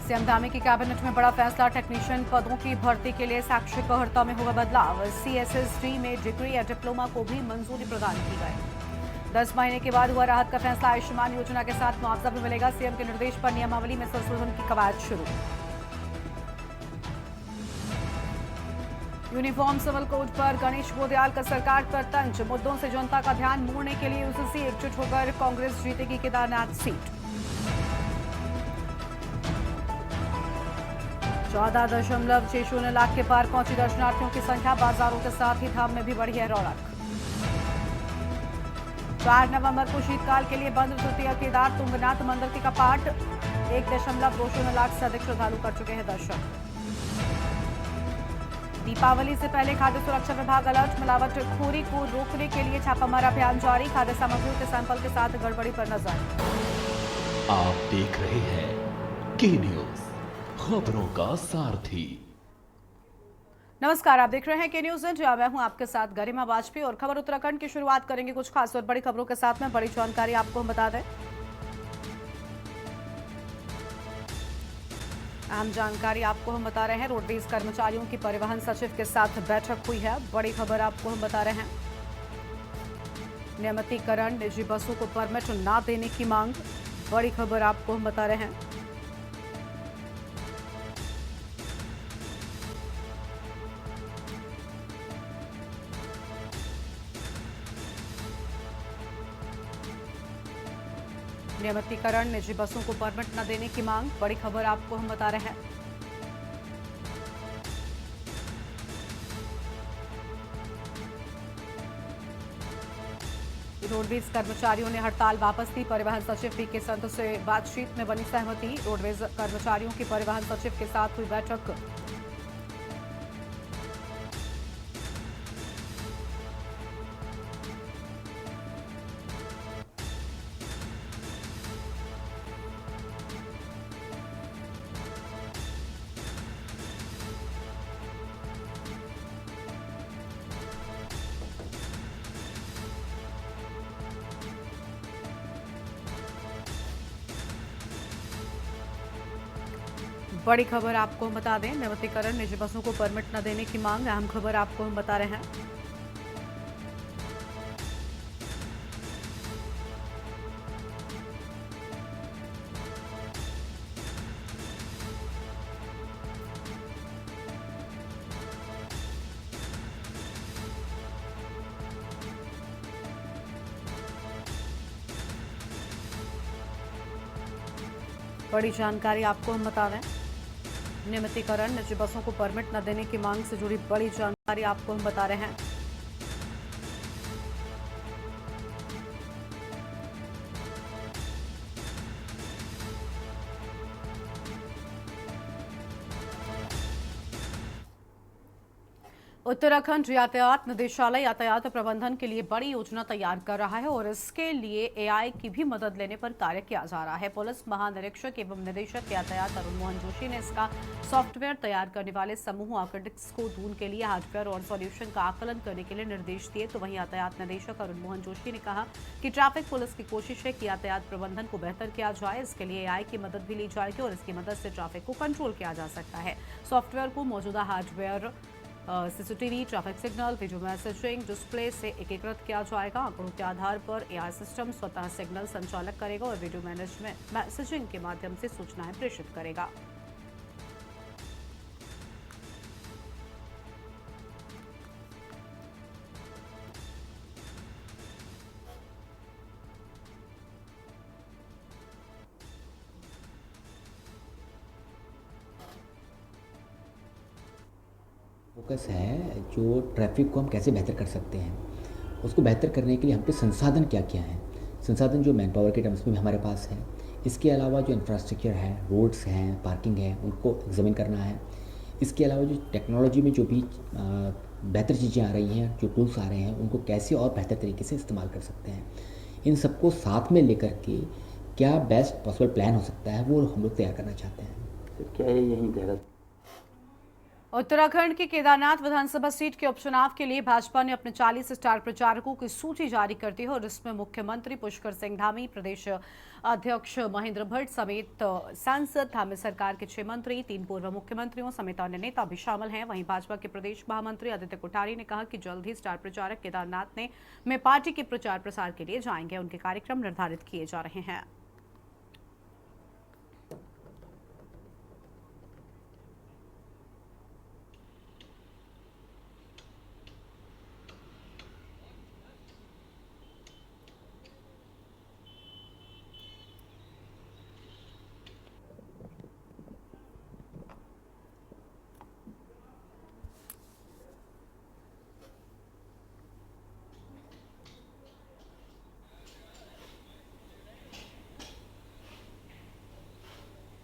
CM Dhami की cabinet में बड़ा फैसला, टेक्नीशियन पदों की भर्ती के लिए शैक्षिक अर्हता में होगा बदलाव। सीएसएसडी में डिग्री या डिप्लोमा को भी मंजूरी प्रदान की गई। 10 महीने के बाद हुआ राहत का फैसला, आयुष्मान योजना के साथ मुआवजा भी मिलेगा। सीएम के निर्देश पर नियमावली में संशोधन की कवायद शुरू। यूनिफॉर्म सिविल कोड पर गणेश गोदयाल का सरकार पर तंज, मुद्दों से जनता का ध्यान मोड़ने के लिए यूसीसी एकजुट होकर कांग्रेस जीतेगी केदारनाथ सीट। 14.60 लाख के पार पहुंची दर्शनार्थियों की संख्या, बाजारों के साथ ही धाम में भी बढ़ी है रौनक। 4 नवंबर को शीतकाल के लिए बंद तृतीय केदार तुंगनाथ मंदिर के कपाट, 1.20 लाख से अधिक श्रद्धालु कर चुके हैं दर्शन। दीपावली से पहले खाद्य सुरक्षा विभाग अलर्ट, मिलावटखोरी को रोकने के लिए छापामार अभियान जारी, खाद्य सामग्रियों के सैंपल के साथ गड़बड़ी पर नजर। आप देख रहे हैं के न्यूज, खबरों का सारथी। नमस्कार, आप देख रहे हैं के न्यूज इंडिया। मैं हूं आपके साथ गरिमा वाजपेयी और खबर उत्तराखंड की शुरुआत करेंगे कुछ खास और बड़ी खबरों के साथ में। बड़ी जानकारी आपको हम बता दें, अहम जानकारी आपको हम बता रहे हैं। रोडवेज कर्मचारियों की परिवहन सचिव के साथ बैठक हुई है, बड़ी खबर आपको हम बता रहे हैं। नियमितीकरण, निजी बसों को परमिट न देने की मांग, बड़ी खबर आपको हम बता रहे हैं। नियमितीकरण, निजी बसों को परमिट न देने की मांग, बड़ी खबर आपको हम बता रहे हैं। रोडवेज कर्मचारियों ने हड़ताल वापस ली, परिवहन सचिव पी के संत से बातचीत में बनी सहमति। रोडवेज कर्मचारियों की परिवहन सचिव के साथ हुई बैठक। बड़ी खबर आपको हम बता दें, नियमितीकरण, निजी बसों को परमिट न देने की मांग, अहम खबर आपको हम बता रहे हैं। बड़ी जानकारी आपको हम बता दें, नियमितीकरण, निजी बसों को परमिट न देने की मांग से जुड़ी बड़ी जानकारी आपको हम बता रहे हैं। उत्तराखंड यातायात निदेशालय यातायात प्रबंधन के लिए बड़ी योजना तैयार कर रहा है और इसके लिए एआई की भी मदद लेने पर कार्य किया जा रहा है। पुलिस महानिरीक्षक एवं निदेशक यातायात अरुण मोहन जोशी ने इसका सॉफ्टवेयर तैयार करने वाले समूह आर्किटेक्ट्स को ढूंढ के लिए हार्डवेयर और सॉल्यूशन का आकलन करने के लिए निर्देश दिए। तो वहीं यातायात निदेशक अरुण मोहन जोशी ने कहा कि ट्रैफिक पुलिस की कोशिश है कि यातायात प्रबंधन को बेहतर किया जाए, इसके लिए एआई की मदद भी ली जाएगी और इसकी मदद से ट्रैफिक को कंट्रोल किया जा सकता है। सॉफ्टवेयर को मौजूदा hardware, CCTV, traffic signal, video messaging display से एकीकृत किया जाएगा। आंकड़ों के आधार पर एआई सिस्टम स्वतः सिग्नल संचालक करेगा और वीडियो मैसेजिंग के माध्यम से सूचनाएं प्रेषित करेगा। फोकस है जो ट्रैफिक को हम कैसे बेहतर कर सकते हैं, उसको बेहतर करने के लिए हम पे संसाधन क्या क्या हैं। संसाधन जो मैन पावर के टर्म्स में भी हमारे पास है, इसके अलावा जो इंफ्रास्ट्रक्चर है, रोड्स हैं, पार्किंग है, उनको एग्जामिन करना है। इसके अलावा जो टेक्नोलॉजी में जो भी बेहतर चीज़ें आ रही हैं, जो टूल्स आ रहे हैं, उनको कैसे और बेहतर तरीके से इस्तेमाल कर सकते हैं। इन सबको साथ में लेकर के क्या बेस्ट पॉसिबल प्लान हो सकता है, वो हम लोग तैयार करना चाहते हैं। क्या है यही देहरादून उत्तराखंड की केदारनाथ विधानसभा सीट के उपचुनाव के लिए भाजपा ने अपने 40 स्टार प्रचारकों की सूची जारी कर दी है और इसमें मुख्यमंत्री पुष्कर सिंह धामी, प्रदेश अध्यक्ष महेंद्र भट्ट समेत सांसद, धामी सरकार के 6 मंत्री, 3 पूर्व मुख्यमंत्रियों समेत अन्य नेता भी शामिल हैं। वहीं भाजपा के प्रदेश महामंत्री आदित्य कोठारी ने कहा कि जल्द ही स्टार प्रचारक केदारनाथ में पार्टी के प्रचार प्रसार के लिए जाएंगे। उनके कार्यक्रम निर्धारित किए जा रहे हैं।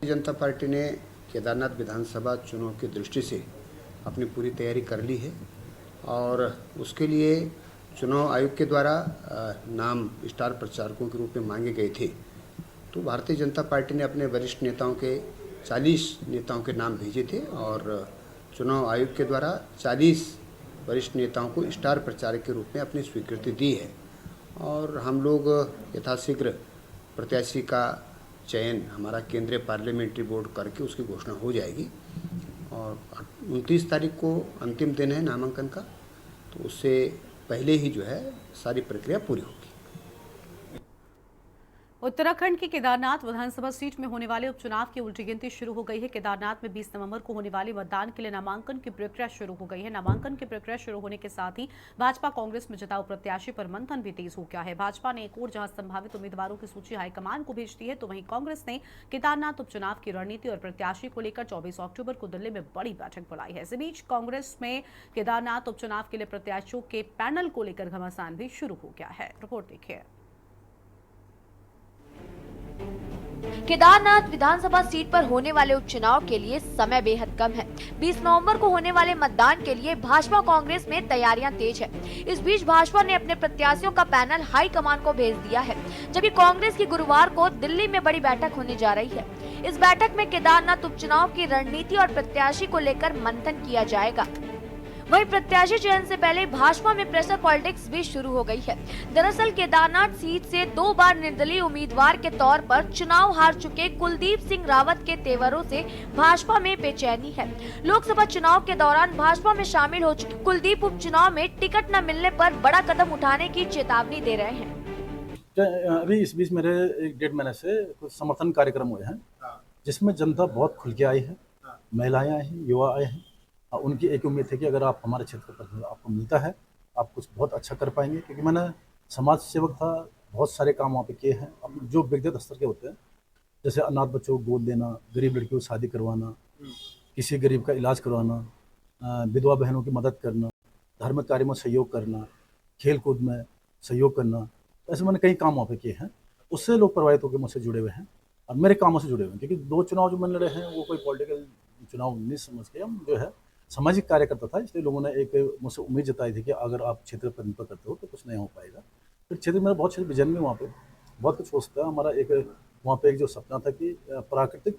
भारतीय जनता पार्टी ने केदारनाथ विधानसभा चुनाव की दृष्टि से अपनी पूरी तैयारी कर ली है और उसके लिए चुनाव आयोग के द्वारा नाम स्टार प्रचारकों के रूप में मांगे गए थे। तो भारतीय जनता पार्टी ने अपने वरिष्ठ नेताओं के 40 नेताओं के नाम भेजे थे और चुनाव आयोग के द्वारा 40 वरिष्ठ नेताओं को स्टार प्रचारक के रूप में अपनी स्वीकृति दी है और हम लोग यथाशीघ्र प्रत्याशी का चयन हमारा केंद्रीय पार्लियामेंट्री बोर्ड करके उसकी घोषणा हो जाएगी और 29 तारीख को अंतिम दिन है नामांकन का, तो उससे पहले ही जो है सारी प्रक्रिया पूरी होगी। उत्तराखंड की केदारनाथ विधानसभा सीट में होने वाले उपचुनाव की उल्टी गिनती शुरू हो गई है। केदारनाथ में 20 नवंबर को होने वाले मतदान के लिए नामांकन की प्रक्रिया शुरू हो गई है। नामांकन की प्रक्रिया शुरू होने के साथ ही भाजपा कांग्रेस में जिताऊ प्रत्याशी पर मंथन भी तेज हो गया है। भाजपा ने एक और जहां संभावित उम्मीदवारों की सूची हाईकमान को भेज दी है, तो वहीं कांग्रेस ने केदारनाथ उपचुनाव की रणनीति और प्रत्याशी को लेकर 24 अक्टूबर को दिल्ली में बड़ी बैठक बुलाई है। इसी बीच कांग्रेस में केदारनाथ उपचुनाव के लिए प्रत्याशियों के पैनल को लेकर घमासान भी शुरू हो गया है। रिपोर्ट देखिए। केदारनाथ विधानसभा सीट पर होने वाले उपचुनाव के लिए समय बेहद कम है। 20 नवंबर को होने वाले मतदान के लिए भाजपा कांग्रेस में तैयारियां तेज है। इस बीच भाजपा ने अपने प्रत्याशियों का पैनल हाईकमान को भेज दिया है, जबकि कांग्रेस की गुरुवार को दिल्ली में बड़ी बैठक होने जा रही है। इस बैठक में केदारनाथ उपचुनाव की रणनीति और प्रत्याशी को लेकर मंथन किया जाएगा। वहीं प्रत्याशी चयन से पहले भाजपा में प्रेशर पॉलिटिक्स भी शुरू हो गई है। दरअसल केदारनाथ सीट से 2 बार निर्दलीय उम्मीदवार के तौर पर चुनाव हार चुके कुलदीप सिंह रावत के तेवरों से भाजपा में बेचैनी है। लोकसभा चुनाव के दौरान भाजपा में शामिल हो चुके कुलदीप उपचुनाव में टिकट न मिलने पर बड़ा कदम उठाने की चेतावनी दे रहे हैं। अभी इस बीच मेरे 1.5 महीने से कुछ समर्थन कार्यक्रम हुए हैं, जिसमें जनता बहुत खुल के आई है, महिलाएं आई हैं, युवा आए हैं। उनकी एक उम्मीद है कि अगर आप हमारे क्षेत्र पर आपको मिलता है, आप कुछ बहुत अच्छा कर पाएंगे, क्योंकि मैंने समाज सेवक था, बहुत सारे काम वहाँ पे किए हैं। अब जो व्यक्तिगत स्तर के होते हैं, जैसे अनाथ बच्चों को गोद देना, गरीब लड़कियों को शादी करवाना, किसी गरीब का इलाज करवाना, विधवा बहनों की मदद करना, धार्मिक कार्य में सहयोग करना, खेल कूद में सहयोग करना, ऐसे मैंने कई काम वहाँ पे किए हैं। उससे लोग प्रभावित होकर मुझसे जुड़े हुए हैं और मेरे कामों से जुड़े हुए हैं, क्योंकि 2 चुनाव जो मैंने लड़े हैं वो कोई पॉलिटिकल चुनाव नहीं समझ के, हम जो है सामाजिक कार्यकर्ता था, इसलिए लोगों ने एक मुझसे उम्मीद जताई थी कि अगर आप क्षेत्र पर निर्भर करते हो तो कुछ नहीं हो पाएगा। फिर क्षेत्र में बहुत क्षेत्र विजन में वहाँ पे बहुत कुछ हो सकता है। हमारा एक वहाँ पे एक जो सपना था कि प्राकृतिक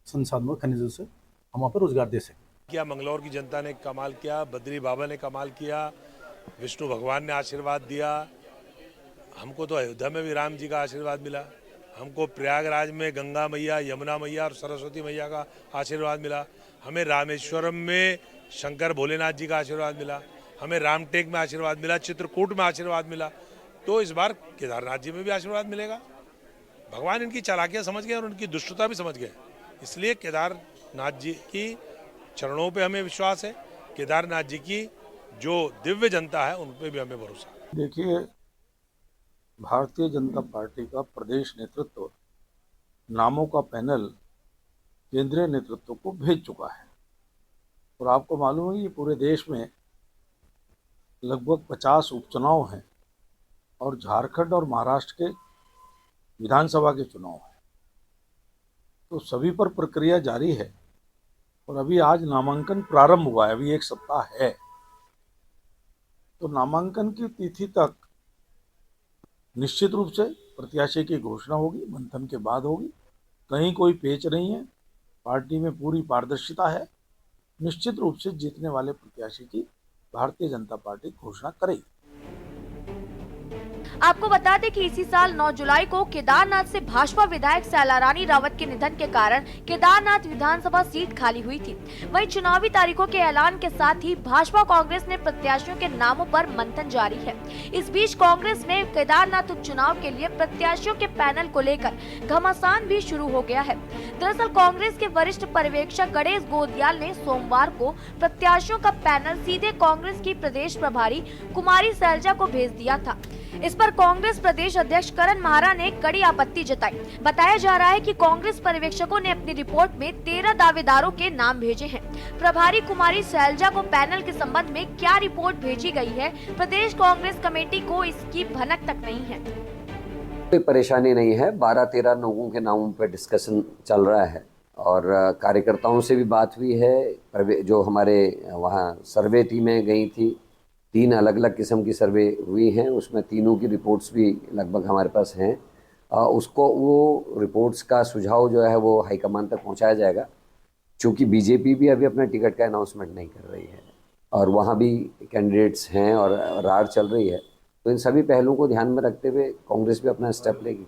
संसाधनों खनिजों से हम वहाँ पर रोजगार दे सकें। क्या मंगलौर की जनता ने कमाल किया, बद्री बाबा ने कमाल किया, विष्णु भगवान ने आशीर्वाद दिया। हमको तो अयोध्या में भी राम जी का आशीर्वाद मिला, हमको प्रयागराज में गंगा मैया, यमुना मैया और सरस्वती मैया का आशीर्वाद मिला, हमें रामेश्वरम में शंकर भोलेनाथ जी का आशीर्वाद मिला, हमें रामटेक में आशीर्वाद मिला, चित्रकूट में आशीर्वाद मिला। तो इस बार केदारनाथ जी में भी आशीर्वाद मिलेगा। भगवान इनकी चालाकियां समझ गए और उनकी दुष्टता भी समझ गए, इसलिए केदारनाथ जी की चरणों पे हमें विश्वास है। केदारनाथ जी की जो दिव्य जनता है उन पे भी हमें भरोसा है। देखिए, भारतीय जनता पार्टी का प्रदेश नेतृत्व नामों का पैनल केंद्रीय नेतृत्व को भेज चुका है और आपको मालूम है कि पूरे देश में लगभग 50 उपचुनाव हैं और झारखंड और महाराष्ट्र के विधानसभा के चुनाव हैं, तो सभी पर प्रक्रिया जारी है और अभी आज नामांकन प्रारंभ हुआ है, अभी 1 सप्ताह है। तो नामांकन की तिथि तक निश्चित रूप से प्रत्याशी की घोषणा होगी, मंथन के बाद होगी। कहीं कोई पेच नहीं है, पार्टी में पूरी पारदर्शिता है निश्चित रूप से जीतने वाले प्रत्याशी की भारतीय जनता पार्टी घोषणा करेगी। आपको बता दें कि इसी साल 9 जुलाई को केदारनाथ से भाजपा विधायक सैलारानी रावत के निधन के कारण केदारनाथ विधानसभा सीट खाली हुई थी। वहीं चुनावी तारीखों के ऐलान के साथ ही भाजपा कांग्रेस ने प्रत्याशियों के नामों पर मंथन जारी है। इस बीच कांग्रेस में केदारनाथ उपचुनाव के लिए प्रत्याशियों के पैनल को लेकर घमासान भी शुरू हो गया है। दरअसल कांग्रेस के वरिष्ठ पर्यवेक्षक गणेश गोदियाल ने सोमवार को प्रत्याशियों का पैनल सीधे कांग्रेस की प्रदेश प्रभारी कुमारी सैलजा को भेज दिया था। इस पर कांग्रेस प्रदेश अध्यक्ष करण माहरा ने कड़ी आपत्ति जताई। बताया जा रहा है कि कांग्रेस पर्यवेक्षकों ने अपनी रिपोर्ट में 13 दावेदारों के नाम भेजे हैं। प्रभारी कुमारी सैलजा को पैनल के संबंध में क्या रिपोर्ट भेजी गई है, प्रदेश कांग्रेस कमेटी को इसकी भनक तक नहीं है। कोई परेशानी नहीं है। 12-13 लोगों के नामों पर डिस्कशन चल रहा है और कार्यकर्ताओं से भी बात हुई है। जो हमारे वहाँ सर्वे टीमें गई थी, 3 अलग अलग किस्म की सर्वे हुई हैं, उसमें तीनों की रिपोर्ट्स भी लगभग हमारे पास हैं। उसको वो रिपोर्ट्स का सुझाव जो है वो हाईकमान तक पहुंचाया जाएगा। चूँकि बीजेपी भी अभी अपने टिकट का अनाउंसमेंट नहीं कर रही है और वहाँ भी कैंडिडेट्स हैं और रार चल रही है, तो इन सभी पहलुओं को ध्यान में रखते हुए कांग्रेस भी अपना स्टेप लेगी।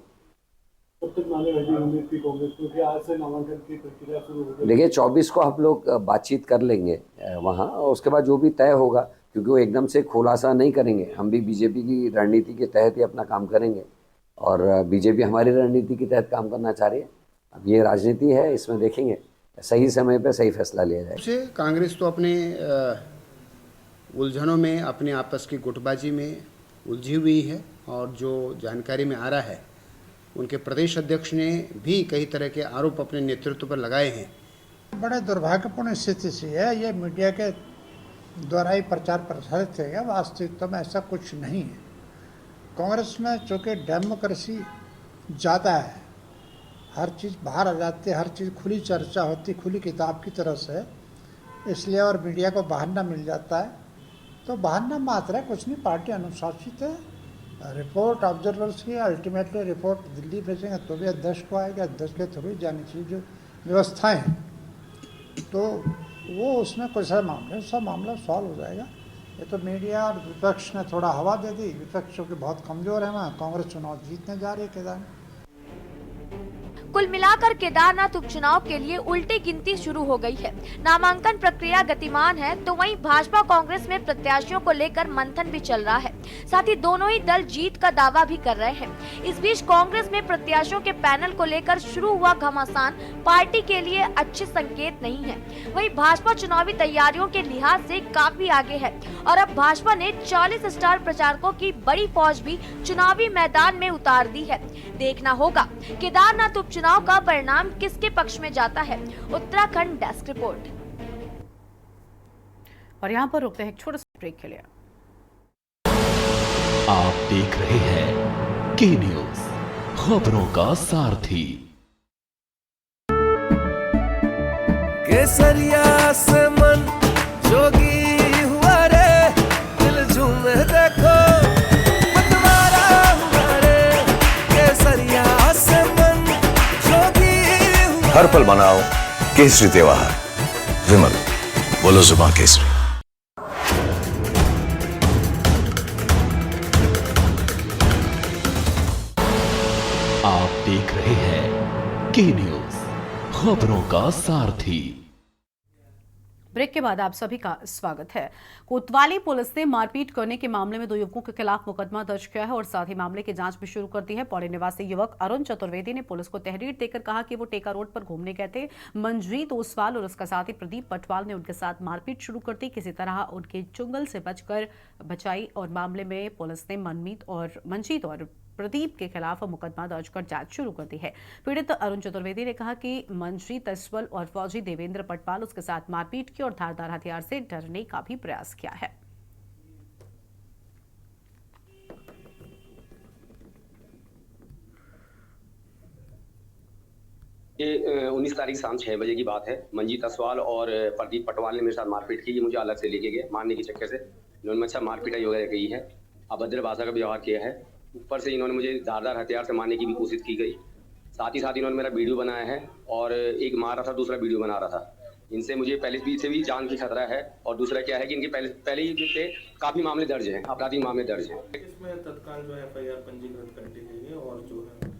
देखिए 24 को हम लोग बातचीत कर लेंगे वहाँ, और उसके बाद जो भी तय होगा, क्योंकि वो एकदम से खुलासा नहीं करेंगे। हम भी बीजेपी की रणनीति के तहत ही अपना काम करेंगे और बीजेपी हमारी रणनीति के तहत काम करना चाह रही है। अब ये राजनीति है, इसमें देखेंगे सही समय पे सही फैसला लिया जाए। कांग्रेस तो अपने उलझनों में, अपने आपस की गुटबाजी में उलझी हुई है और जो जानकारी में आ रहा है, उनके प्रदेश अध्यक्ष ने भी कई तरह के आरोप अपने नेतृत्व पर लगाए हैं। बड़े दुर्भाग्यपूर्ण स्थिति सी है। ये मीडिया के द्वारा ही प्रचार प्रसारित है, वास्तविकता में ऐसा कुछ नहीं है। कांग्रेस में चूँकि डेमोक्रेसी ज़्यादा है, हर चीज़ बाहर आ जाती है, हर चीज़ खुली चर्चा होती, खुली किताब की तरह से, इसलिए और मीडिया को बहाना मिल जाता है, तो बहाना मात्र है, कुछ नहीं। पार्टी अनुशासित है। रिपोर्ट ऑब्जर्वर्स की, अल्टीमेटली रिपोर्ट दिल्ली भेजेंगे तो भी अध्यक्ष को आएगा, अध्यक्ष के थ्रू जानी चाहिए जो व्यवस्थाएं हैं, तो वो उसमें कोई सा मामला, सब मामला सॉल्व हो जाएगा। ये तो मीडिया और विपक्ष ने थोड़ा हवा दे दी। विपक्ष के बहुत कमज़ोर है वहाँ, कांग्रेस चुनाव जीतने जा रही है केदारनाथ। कुल मिलाकर केदारनाथ उपचुनाव के लिए उल्टी गिनती शुरू हो गई है। नामांकन प्रक्रिया गतिमान है, तो वहीं भाजपा कांग्रेस में प्रत्याशियों को लेकर मंथन भी चल रहा है। साथ ही दोनों ही दल जीत का दावा भी कर रहे हैं। इस बीच कांग्रेस में प्रत्याशियों के पैनल को लेकर शुरू हुआ घमासान पार्टी के लिए अच्छे संकेत नहीं है। वहीं भाजपा चुनावी तैयारियों के लिहाज से काफी आगे है और अब भाजपा ने 40 स्टार प्रचारकों की बड़ी फौज भी चुनावी मैदान में उतार दी है। देखना होगा केदारनाथ उपचुनाव का परिणाम किसके पक्ष में जाता है। Uttarakhand desk report. और यहाँ पर रुकते हैं एक छोटे से ब्रेक के लिए। आप देख रहे हैं के न्यूज, खबरों का सारथी। केसरिया से मन जोगी हुआ रे, दिल झूमे देखो पतवारा हुआ रे। केसरिया से मन जोगी हुआ। हर पल मनाओ केसरी त्योहार। विमल, बोलो जुबां केसरी। आप देख रहे हैं के न्यूज, खबरों का सारथी। ब्रेक के बाद आप सभी का स्वागत है। कोतवाली पुलिस ने मारपीट करने के मामले में 2 युवकों के खिलाफ मुकदमा दर्ज किया है और साथ ही मामले की जांच भी शुरू कर दी है। पौड़ी निवासी युवक अरुण चतुर्वेदी ने पुलिस को तहरीर देकर कहा कि वो टेका रोड पर घूमने गए थे। मंजीत ओसवाल और उसका साथी प्रदीप पटवाल ने उनके साथ मारपीट शुरू कर दी। किसी तरह उनके चुंगल से बचाई और मामले में पुलिस ने मंजीत और प्रदीप के खिलाफ मुकदमा दर्ज कर जांच शुरू कर दी है। पीड़ित अरुण चतुर्वेदी ने कहा कि मंजीत तस्वल और फौजी देवेंद्र पटवाल उसके साथ मारपीट की और धारदार हथियार से डरने का भी प्रयास किया है। ये 19 तारीख शाम 6 बजे की बात है। मंजीत तस्वाल और प्रदीप पटवाल ने मेरे साथ मारपीट की। मुझे अलग से लेके गए मारने के चक्कर से। इन्होंने मुझसे मारपीट वगैरह की है, अभद्र भाषा का व्यवहार किया है। ऊपर से इन्होंने मुझे धारदार हथियार से मारने की भी कोशिश की गई। साथ ही साथ इन्होंने मेरा वीडियो बनाया है और एक मार रहा था, दूसरा वीडियो बना रहा था। इनसे मुझे पहले भी से भी जान की खतरा है, और दूसरा क्या है कि इनके पहले ही पे काफ़ी मामले दर्ज हैं, आपराधिक मामले दर्ज हैं। इसमें तत्काल जो है FIR पंजीकृत कर दी गई है, और जो है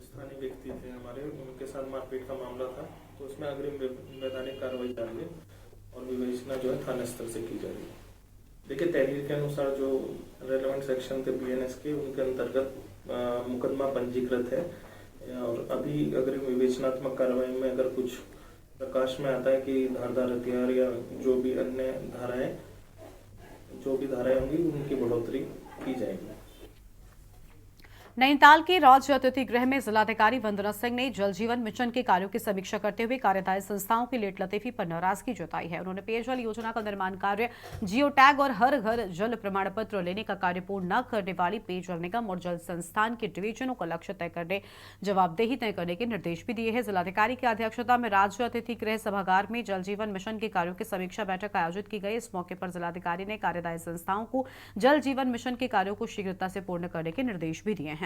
स्थानीय व्यक्ति थे हमारे, उनके साथ मारपीट का मामला था, तो उसमें अग्रिम वैधानिक कार्रवाई जारी है और विवेचना जो है थाना स्तर से की जा रही है। देखिए, तहरीर के अनुसार जो रेलेवेंट सेक्शन थे BNS के, उनके अंतर्गत मुकदमा पंजीकृत है, और अभी अग्रिम विवेचनात्मक कार्रवाई में अगर कुछ प्रकाश में आता है कि धारदार हथियार या जो भी अन्य धाराएं होंगी उनकी बढ़ोतरी की जाएगी। नैनीताल के राज्य अतिथि गृह में जिलाधिकारी वंदना सिंह ने जल जीवन मिशन के कार्यों की समीक्षा करते हुए कार्यदायी संस्थाओं की लेट लतीफी पर नाराजगी जताई है। उन्होंने पेयजल योजना का निर्माण कार्य, जियो टैग और हर घर जल प्रमाण पत्र लेने का कार्य पूर्ण न करने वाली पेयजल निगम और जल संस्थान के डिवीजनों का लक्ष्य तय करने, जवाबदेही तय करने के निर्देश भी दिए हैं। जिलाधिकारी की अध्यक्षता में राज्य अतिथि गृह सभागार में जल जीवन मिशन के कार्यों की समीक्षा बैठक आयोजित की गई। इस मौके पर जिलाधिकारी ने कार्यदायी संस्थाओं को जल जीवन मिशन के कार्यों को शीघ्रता से पूर्ण करने के निर्देश भी दिए हैं।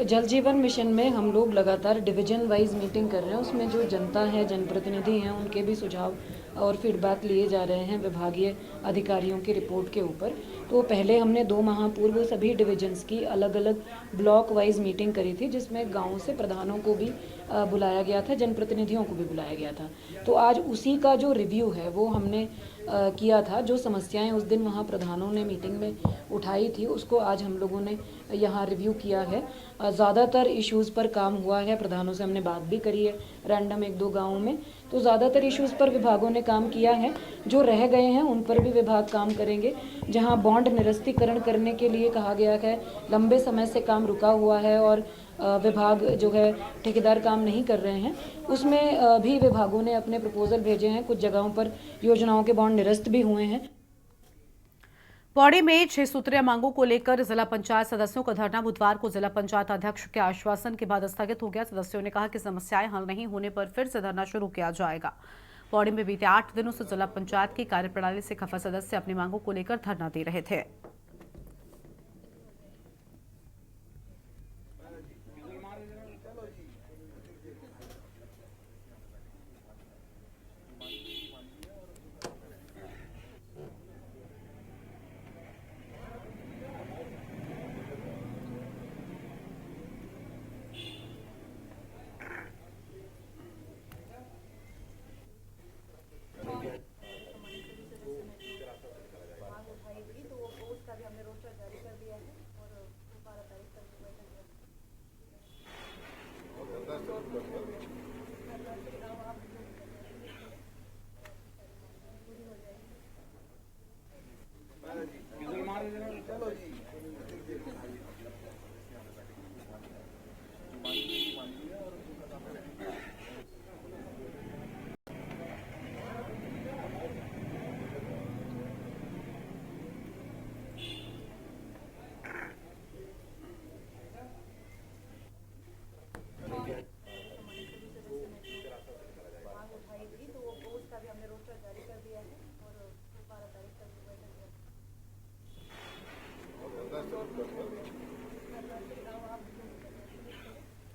जल जीवन मिशन में हम लोग लगातार डिवीजन वाइज मीटिंग कर रहे हैं। उसमें जो जनता है, जनप्रतिनिधि हैं, उनके भी सुझाव और फीडबैक लिए जा रहे हैं विभागीय अधिकारियों की रिपोर्ट के ऊपर। तो पहले हमने 2 माह पूर्व सभी डिवीजन्स की अलग अलग ब्लॉक वाइज मीटिंग करी थी, जिसमें गाँव से प्रधानों को भी बुलाया गया था, जनप्रतिनिधियों को भी बुलाया गया था। तो आज उसी का जो रिव्यू है वो हमने किया था। जो समस्याएं उस दिन वहाँ प्रधानों ने मीटिंग में उठाई थी, उसको आज हम लोगों ने यहाँ रिव्यू किया है। ज़्यादातर इश्यूज़ पर काम हुआ है, प्रधानों से हमने बात भी करी है रैंडम 1-2 गाँवों में। तो ज़्यादातर इश्यूज़ पर विभागों ने काम किया है। जो रह गए हैं उन पर भी विभाग काम करेंगे। जहाँ बॉन्ड निरस्तीकरण करने के लिए कहा गया है, लंबे समय से काम रुका हुआ है और विभाग जो है ठेकेदार काम नहीं कर रहे हैं, उसमें भी विभागों ने अपने प्रपोजल भेजे हैं। कुछ जगहों पर योजनाओं के बॉन्ड निरस्त भी हुए हैं। पौड़ी में 6 सूत्रीय मांगों को लेकर जिला पंचायत सदस्यों का धरना बुधवार को जिला पंचायत अध्यक्ष के आश्वासन के बाद स्थगित हो गया। सदस्यों ने कहा कि समस्याएं हल नहीं होने पर फिर से धरना शुरू किया जाएगा। पौड़ी में बीते 8 दिनों से जिला पंचायत की कार्यप्रणाली से खफा सदस्य अपनी मांगों को लेकर धरना दे रहे थे।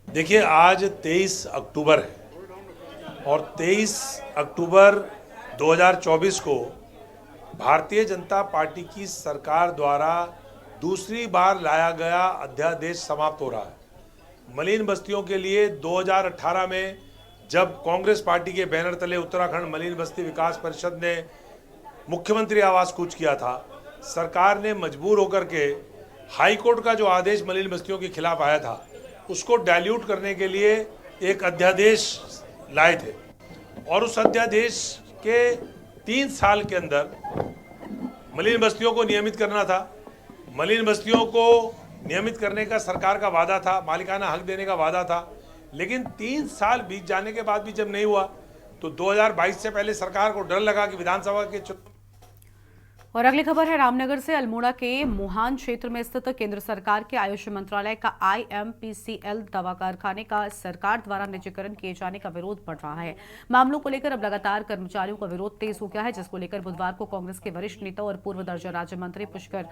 देखिए, आज 23 अक्टूबर है और 23 अक्टूबर 2024 को भारतीय जनता पार्टी की सरकार द्वारा दूसरी बार लाया गया अध्यादेश समाप्त हो रहा है। मलिन बस्तियों के लिए 2018 में जब कांग्रेस पार्टी के बैनर तले उत्तराखंड मलिन बस्ती विकास परिषद ने मुख्यमंत्री आवास कूच किया था, सरकार ने मजबूर होकर के हाई कोर्ट का जो आदेश मलिन बस्तियों के खिलाफ आया था उसको डाइल्यूट करने के लिए एक अध्यादेश लाए थे और उस अध्यादेश के 3 साल के अंदर मलिन बस्तियों को नियमित करना था। मलिन बस्तियों को नियमित करने का सरकार का वादा था, मालिकाना हक देने का वादा था, लेकिन 3 साल बीत जाने के बाद भी जब नहीं हुआ तो 2022 से पहले सरकार को डर लगा कि विधानसभा के और अगली खबर है रामनगर से। अल्मोड़ा के मोहान क्षेत्र में स्थित केंद्र सरकार के आयुष मंत्रालय का IMPCL दवा कारखाने का सरकार द्वारा निजीकरण किए जाने का विरोध बढ़ रहा है। मामलों को लेकर अब लगातार कर्मचारियों का विरोध तेज हो गया है, जिसको लेकर बुधवार को कांग्रेस के वरिष्ठ नेता और पूर्व दर्जा राज्य मंत्री पुष्कर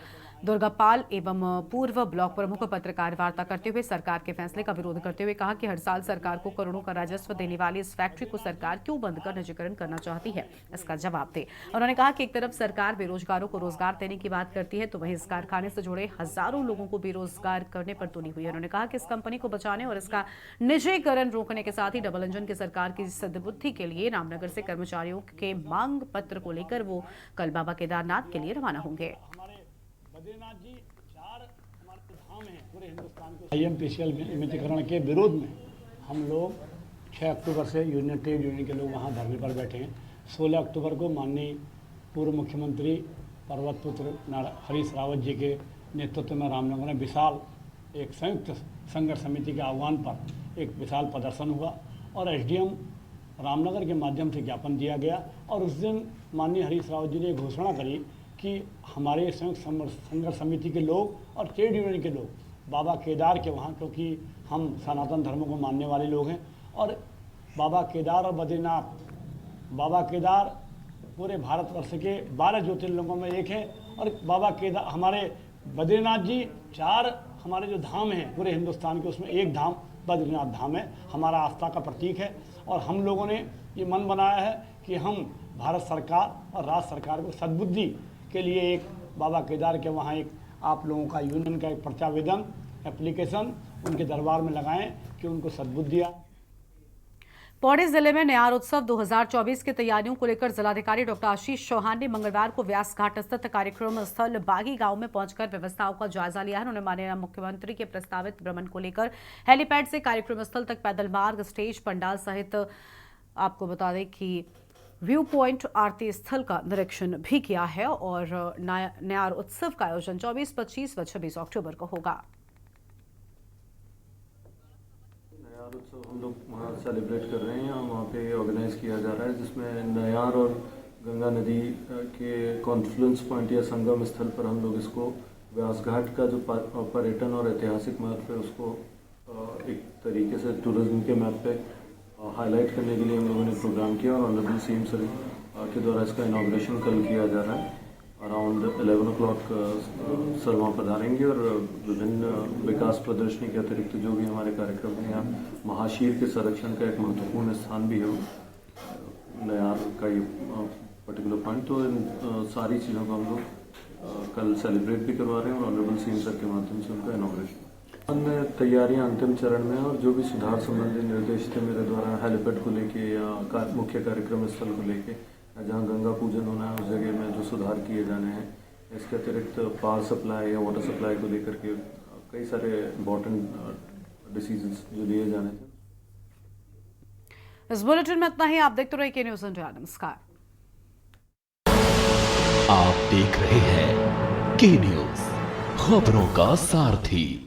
दुर्गापाल एवं पूर्व ब्लॉक प्रमुख पत्रकार वार्ता करते हुए सरकार के फैसले का विरोध करते हुए कहा कि हर साल सरकार को करोड़ों का राजस्व देने वाली इस फैक्ट्री को सरकार क्यों बंद कर निजीकरण करना चाहती है, इसका जवाब दे। उन्होंने कहा कि एक तरफ सरकार बेरोजगारों को रोजगार देने की बात करती है, तो वहीं इस कारखाने से जुड़े हजारों लोगों को बेरोजगार करने पर तुली हुई है। उन्होंने कहा कि इस कंपनी को बचाने और इसका निजीकरण रोकने के साथ ही डबल इंजन की सरकार की सद्बुद्धि के लिए रामनगर से कर्मचारियों के मांग पत्र को लेकर वो कल बाबा केदारनाथ के लिए रवाना होंगे। IMPCL में निजीकरण के विरोध में हम लोग 6 अक्टूबर से यूनियन ट्रेड यूनियन के लोग वहाँ धरने पर बैठे हैं। 16 अक्टूबर को माननीय पूर्व मुख्यमंत्री पर्वत पुत्र हरीश रावत जी के नेतृत्व में रामनगर में विशाल एक संयुक्त संघर्ष समिति के आह्वान पर एक विशाल प्रदर्शन हुआ और SDM रामनगर के माध्यम से ज्ञापन दिया गया। और उस दिन माननीय हरीश रावत जी ने घोषणा करी कि हमारे संयुक्त संघर्ष समिति के लोग और ट्रेड यूनियन के लोग बाबा केदार के वहाँ, क्योंकि हम सनातन धर्म को मानने वाले लोग हैं, और बाबा केदार और बद्रीनाथ, बाबा केदार पूरे भारतवर्ष के 12 ज्योतिर्लिंगों में एक है और बाबा केदार हमारे बद्रीनाथ जी 4 हमारे जो धाम हैं पूरे हिंदुस्तान के, उसमें एक धाम बद्रीनाथ धाम है, हमारा आस्था का प्रतीक है। और हम लोगों ने ये मन बनाया है कि हम भारत सरकार और राज्य सरकार को सद्बुद्धि के लिए एक बाबा केदार के वहाँ एक आप लोगों का यूनियन का एक प्रत्यावेदन एप्लीकेशन उनके दरबार में लगाएं कि उनको सद्बुद्धि आए। पौड़ी जिले में न्यार उत्सव 2024 की तैयारियों को लेकर जिलाधिकारी डॉक्टर आशीष चौहान ने मंगलवार को व्यास घाट स्थित कार्यक्रम स्थल बागी गांव में पहुंचकर व्यवस्थाओं का जायजा लिया है। उन्होंने माननीय मुख्यमंत्री के प्रस्तावित भ्रमण को लेकर हेलीपैड से कार्यक्रम स्थल तक पैदल मार्ग, स्टेज, पंडाल सहित आपको बता दें कि व्यू पॉइंट आरती स्थल का निरीक्षण भी किया है। और न्यार उत्सव का आयोजन 24, 25 व 26 अक्टूबर को होगा। नयार उत्सव हम लोग वहाँ सेलिब्रेट कर रहे हैं और वहाँ पे ऑर्गेनाइज किया जा रहा है, जिसमें नयार और गंगा नदी के कॉन्फ्लुएंस पॉइंट या संगम स्थल पर हम लोग इसको व्यास घाट का जो पर्यटन और ऐतिहासिक महत्व है उसको एक तरीके से टूरिज्म के मैप पे हाईलाइट करने के लिए हम लोगों ने प्रोग्राम किया और ऑनरेबल CM सर के द्वारा इसका इनाग्रेशन कल किया जा रहा है। अराउंड 11 o'clock सर वहाँ पधारेंगे और विभिन्न विकास प्रदर्शनी के अतिरिक्त जो भी हमारे कार्यक्रम हैं, यहाँ महाशीर के संरक्षण का एक महत्वपूर्ण स्थान भी है नयार का ये पर्टिकुलर पॉइंट। तो इन सारी चीज़ों को हम लोग कल सेलिब्रेट भी करवा रहे हैं और ऑनरेबल CM सर के माध्यम से उनका इनाग्रेशन। तैयारियां अंतिम चरण में और जो भी सुधार संबंधी निर्देश थे मेरे द्वारा हेलीपैड को लेके या मुख्य कार्यक्रम स्थल को लेके, जहां गंगा पूजन होना है उस जगह में जो सुधार किए जाने हैं, इसके अतिरिक्त पावर सप्लाई या वाटर सप्लाई को लेकर के कई सारे इम्पोर्टेंट डिसीजंस जो लिए जाने थे। इस बुलेटिन में इतना ही। आप देखते रहिए के न्यूज़ इंडिया। नमस्कार। आप देख रहे हैं के न्यूज़, खबरों का सारथी।